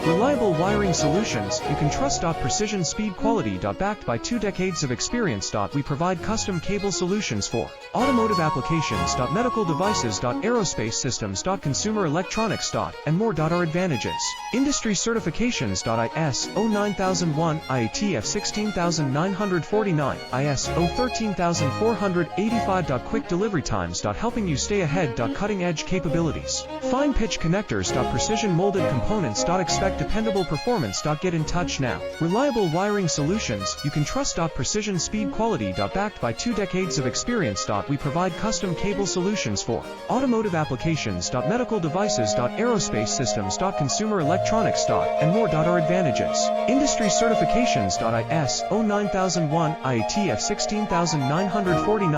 Reliable wiring solutions you can trust. Precision speed quality. Backed by 2 decades of experience. We provide custom cable solutions for automotive applications. Medical devices. Aerospace systems. Consumer electronics. And more. Our advantages: industry certifications. ISO 9001, IATF 16949, ISO 13485. Quick delivery times. Helping you stay ahead. Cutting edge capabilities. Fine pitch connectors. Precision molded components. Expect dependable performance. Get in touch now. Reliable wiring solutions you can trust. Precision speed quality. Backed by 2 decades of experience. We provide custom cable solutions for automotive applications. Medical devices. Aerospace systems. Consumer electronics. And more. Our advantages: industry certifications. ISO 9001, IATF 16949.